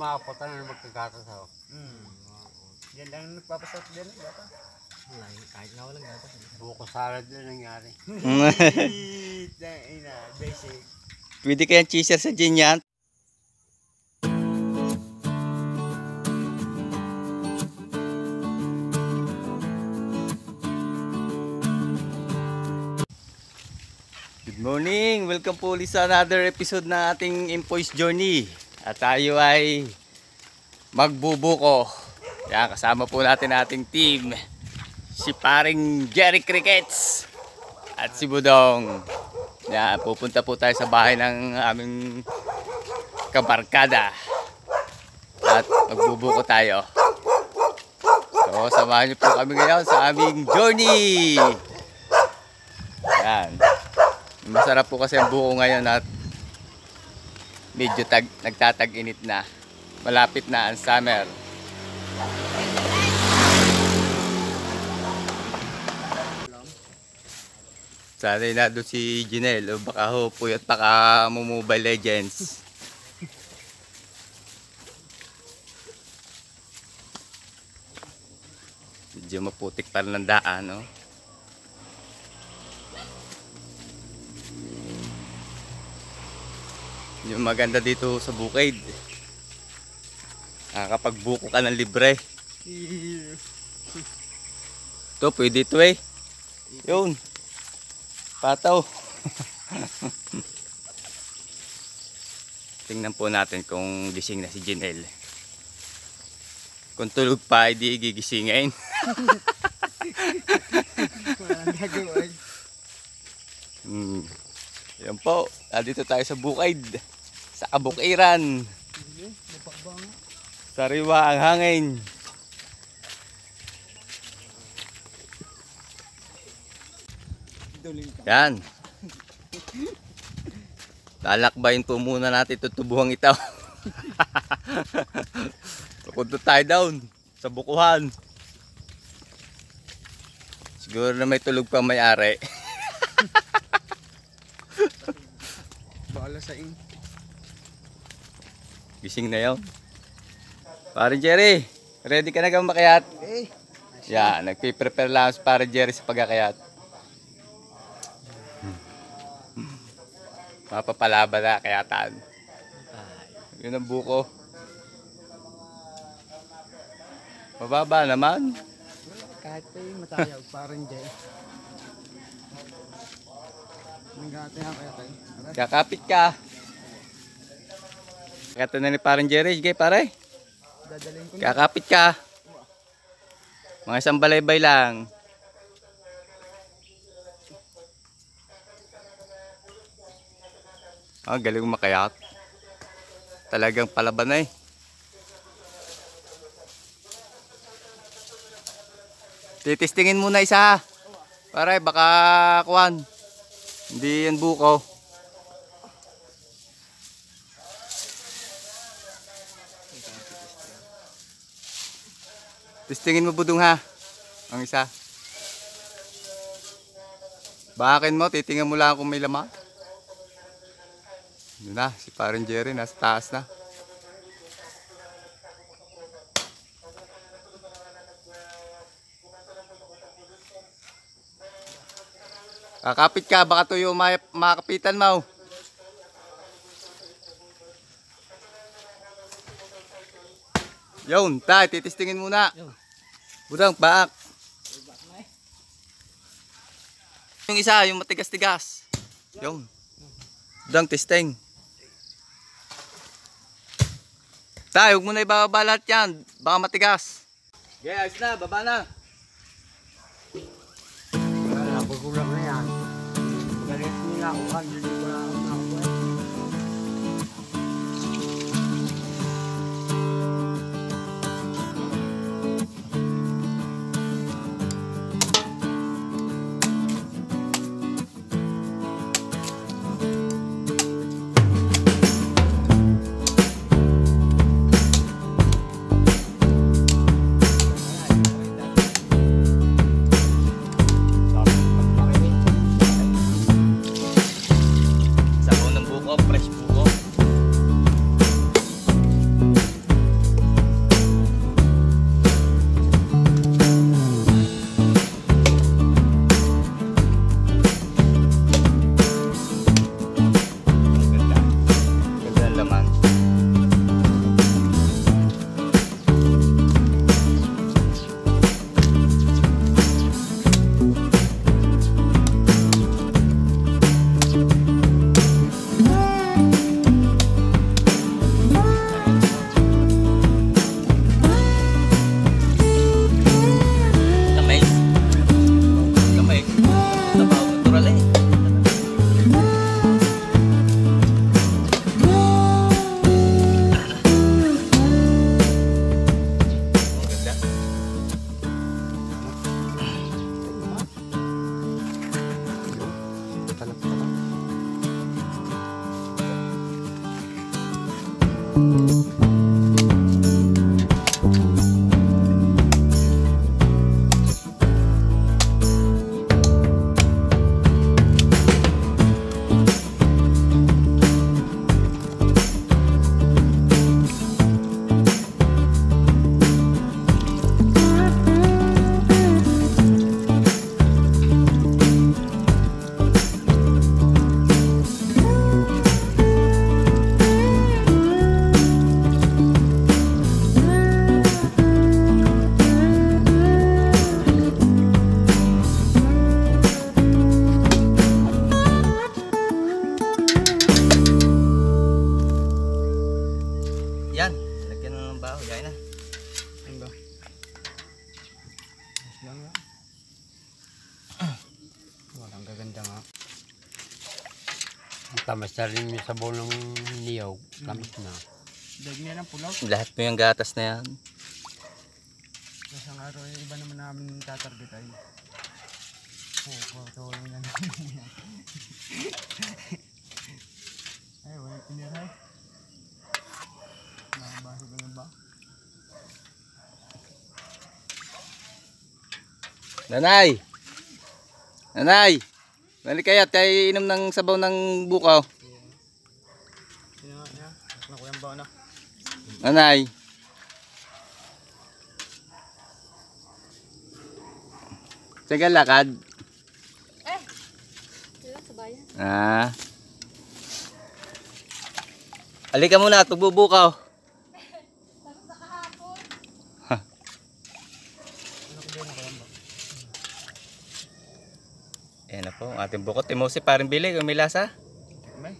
makapunta na magkagatas ako. Yan lang nagpapasok din. Bata. Wala, kahit na walang gatas. Buko salad na nangyari. Basic. Pwede kayang cheeser sa gin yan. Good morning! Welcome po ulit sa another episode ng ating Impoy's Journey. At tayo ay magbubuko. Yan, kasama po natin ating team. Si paring Jerry Crickets at si Budong. Yan, pupunta po tayo sa bahay ng aming kabarkada. At magbubuko tayo. So, samahan niyo po kami ngayon sa aming journey. Yan. Masarap po kasi ang buko ngayon at medyo nagtatag-init na. Malapit na ang summer. Sanay na doon si Jinel o baka ho puyat pa ka Mobile Legends. Medyo maputik pa rin ang daan, no? Yung maganda dito sa bukid, kapag buko ka ng libre. Ito pwede ito eh. Yun, pataw. Tingnan po natin kung gising na si Jinel. Kung tulog pa, hindi gigisingin. Walang gagawin. Yan po, dito tayo sa bukid, sa kabukiran. Sariwa ang hangin. Yan. Lalakbayin po muna natin ito tubuhang ito. Pupunta tayo down sa bukuhan. Siguro na may tulog pa may-ari. Bala sa ing. Gising na yun. Parang Jerry, ready ka na kang makayat? Eh. Yan, nagpiprepare lang si Parang Jerry sa pagkakayat. Mapapalaba na kayataan. Yun ang buko. Mababa naman. Kahit pa yung matayag, parang dyan. Nagkakate nga kaya tayo. Kakapit ka. Kata na ni Parang Jerry, sige pare. Dadalhin ko na. Kakapit ka. Mga isang balaybay lang. Galing makayat. Talagang palaban na eh. Titistingin muna isa. Pare, baka kuwan. Hindi yan buko. Tistingin mo Budong ha. Ang isa. Bakin mo, titingnan mo lang kung may laman. Yun na, si Parang Jerry nasa taas na. Kakapit ka, baka tuyo makapitan mo. Yun, tayo, titistingin muna. Budang, baak. Yung isa, yung matigas-tigas. Yun. Budang, testing. Tayo, huwag mo na ibababa lahat yan. Baka matigas. Okay, ayos na, baba na. Wala, pagkulang na yan. Galit nila ako kan, hindi ko na ako nakakuha. baho. Yain na. Ayun ba? Ayos lang yan. Walang gaganda nga. Ang tamas na rin yung sabaw ng niyog. Tamas na. Daig niya ng pulaw. Lahat mo yung gatas na yan. Isang araw yung iba naman namin tatarget ay. Tulong na namin yan. Ay, wala piniray. Nakabasa ka na ba? Nanay! Nanay! Balik kaya tayo inom ng sabaw ng bukaw. Sino nga niya? Naku yan ba na? Nanay! Sige lakad. Sila sa bayan. Ah. Halika muna at magbubukaw. Tapos sa kahapon. Ano ko ba yan ba? Ayan na po, ang ating bukot. Timosi parang bilig, may lasa. May?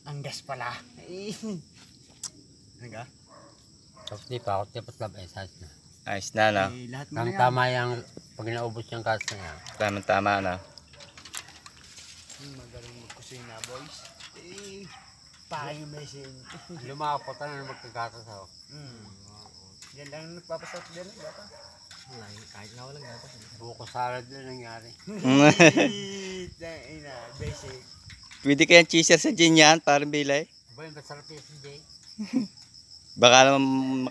Ang gas pala. Ano ka? Tapos di pa ako tipos lab size na. Ayos na, no? Lahat mo Ang na yan. tama yung pag naubos yung kas na yan. Tama-tama, no? Magaling magkusina, boys. Paking mesin. Lumapot na magkagatas ako. Yan lang nagpapasok din, bata. Wala, kahit na walang gatas. Buko salad na nangyari. Ina, basic. Pwede kayang cheeser sa gin yan, parang bilay. Ba yung masarap yung si Jay? Baka naman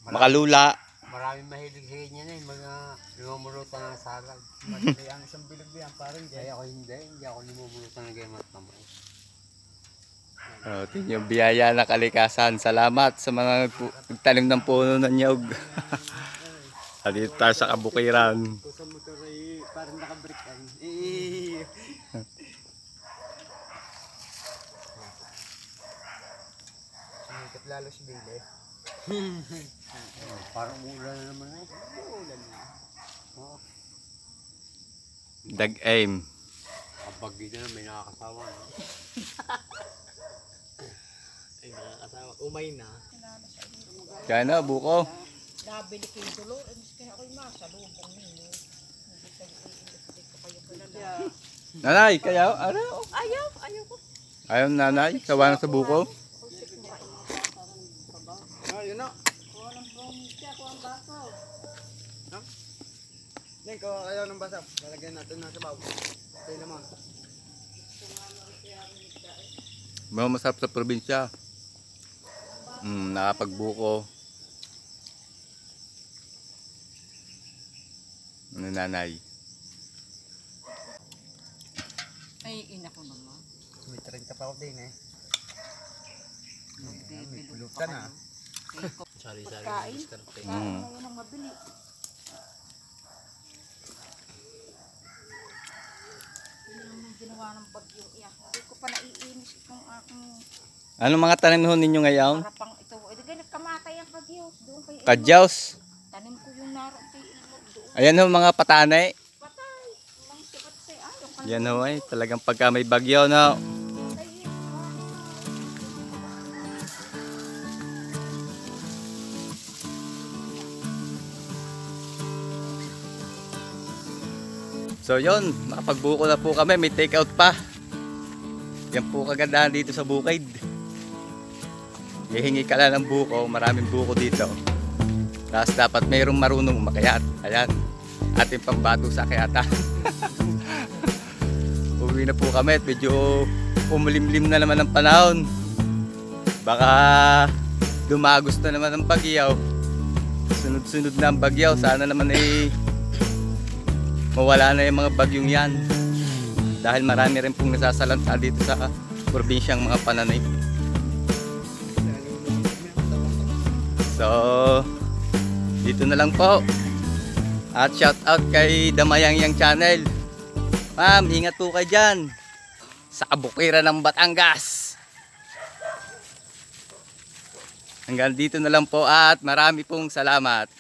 makalula. Maraming mahilig sa ganyan eh. Mga lumumurutan ng salad. Madali ang isang bilog yan, parang Kaya ako hindi ako lumumurutan ng ganyan matama. Oh, ito yung biyaya na kalikasan. Salamat sa mga nagtanim ng puno ng nyog. Dito tayo sa kabukiran. Kung sa motor ay parang nakabrick ay. Sumikat lalo si Bile. Parang ulan na naman eh. Ulan na. Dag aim. Kapag dito na may nakakasawa. No? Ay, nakakasawa. Umay na. Kaya na, buko. Nabili ko yung tulo. Kaya ako'y masalubong ninyo. Hindi kayo i-electric ko kayo kilala. Nanay, kaya? Ano? Ayaw ko. Ayaw nanay, sawa na sa buko. Yun na. Walang promise ako ang baso. Yan ko ayaw ng basa. Lalagyan natin na sa baw. Tayo naman. Mga masarap sa probinsya. Nakapagbuko. Ano nanay? Ay, ina ko naman. May 30 pa ako din eh. May Bilog pulutan ah. Sari-sari. Pagkain. Diskarte. Ngayon ang mabili. Hindi naman ginawa ng bagyo. Hindi ko pa naiinis itong aking Anong mga tanim ho ninyo ngayon? harapang ito. Eh, di ganit kamatay ang bagyo. Doon kay Ilmo. Kadyaws. Tanim ko yung naroon kay Ilmo. Doon. Ayan ho mga patanay. Patay. Mga sikat say. Ayaw ka. Yan ho ay talagang pagka may bagyo no. So yon, nakapagbuko na po kami, may take out pa. Yan po kagandahan dito sa bukid. Hihingi ka lang ng buko, maraming buko dito. Tapos dapat mayroong marunong umakyat. Ayan, ating pambato sa akyatan. Uwi na po kami at medyo umulimlim na naman ang panahon. Baka dumagos na naman ang bagyaw. Sunod-sunod na ang bagyaw, sana naman mawala na yung mga bagyong yan. Dahil marami rin pong nasasalanta dito sa probinsyang mga pananim. So, dito na lang po. At shout out kay Damayangyang Channel. Ma'am, ingat po kayo dyan. Sa kabukiran ng Batangas. Hanggang dito na lang po at marami pong salamat.